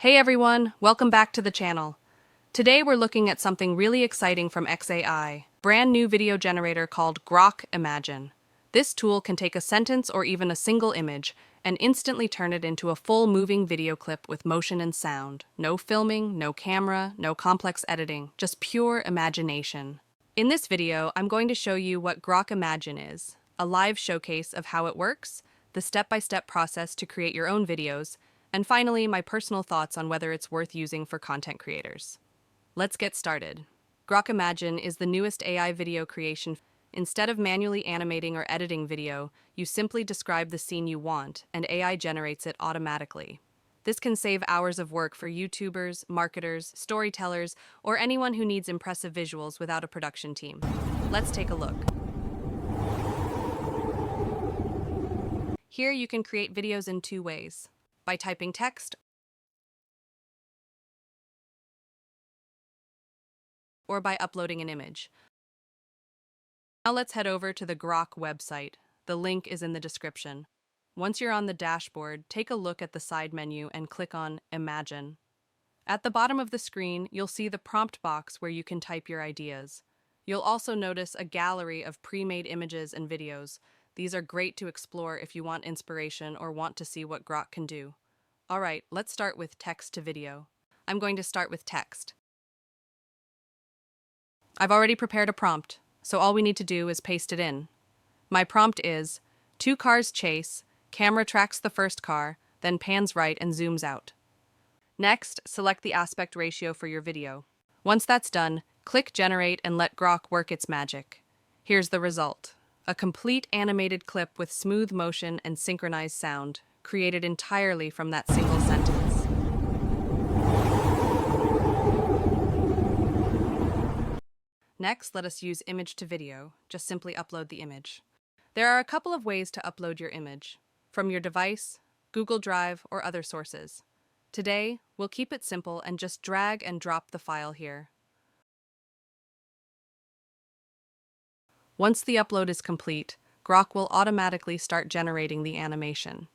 Hey everyone, welcome back to the channel. Today we're looking at something really exciting from XAI, brand new video generator called Grok Imagine. This tool can take a sentence or even a single image and instantly turn it into a full moving video clip with motion and sound. No filming, no camera, no complex editing, just pure imagination. In this video, I'm going to show you what Grok Imagine is, a live showcase of how it works, the step-by-step process to create your own videos, and finally, my personal thoughts on whether it's worth using for content creators. Let's get started. Grok Imagine is the newest AI video creation. Instead of manually animating or editing video, you simply describe the scene you want, and AI generates it automatically. This can save hours of work for YouTubers, marketers, storytellers, or anyone who needs impressive visuals without a production team. Let's take a look. Here you can create videos in two ways: by typing text or by uploading an image. Now let's head over to the Grok website. The link is in the description. Once you're on the dashboard, take a look at the side menu and click on Imagine. At the bottom of the screen, you'll see the prompt box where you can type your ideas. You'll also notice a gallery of pre-made images and videos. These are great to explore if you want inspiration or want to see what Grok can do. All right, let's start with text to video. I'm going to start with text. I've already prepared a prompt, so all we need to do is paste it in. My prompt is, 2 cars chase, camera tracks the first car, then pans right and zooms out. Next, select the aspect ratio for your video. Once that's done, click Generate and let Grok work its magic. Here's the result: a complete animated clip with smooth motion and synchronized sound, created entirely from that single sentence. Next, let us use image to video. Just simply upload the image. There are a couple of ways to upload your image: from your device, Google Drive, or other sources. Today, we'll keep it simple and just drag and drop the file here. Once the upload is complete, Grok will automatically start generating the animation.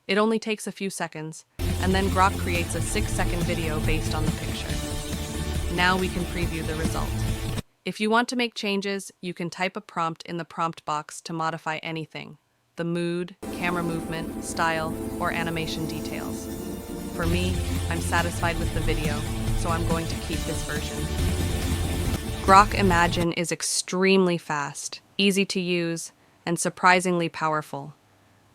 It only takes a few seconds, and then Grok creates a 6-second video based on the picture. Now we can preview the result. If you want to make changes, you can type a prompt in the prompt box to modify anything: the mood, camera movement, style, or animation details. For me, I'm satisfied with the video, so I'm going to keep this version. Grok Imagine is extremely fast, easy to use, and surprisingly powerful,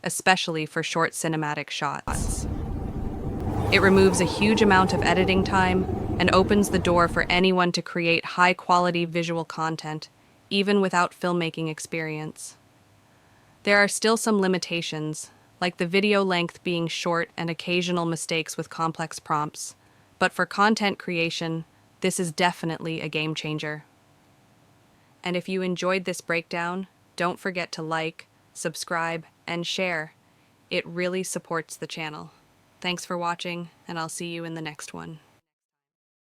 especially for short cinematic shots. It removes a huge amount of editing time and opens the door for anyone to create high-quality visual content, even without filmmaking experience. There are still some limitations, like the video length being short and occasional mistakes with complex prompts, but for content creation, this is definitely a game changer. And if you enjoyed this breakdown, don't forget to like, subscribe, and share. It really supports the channel. Thanks for watching, and I'll see you in the next one.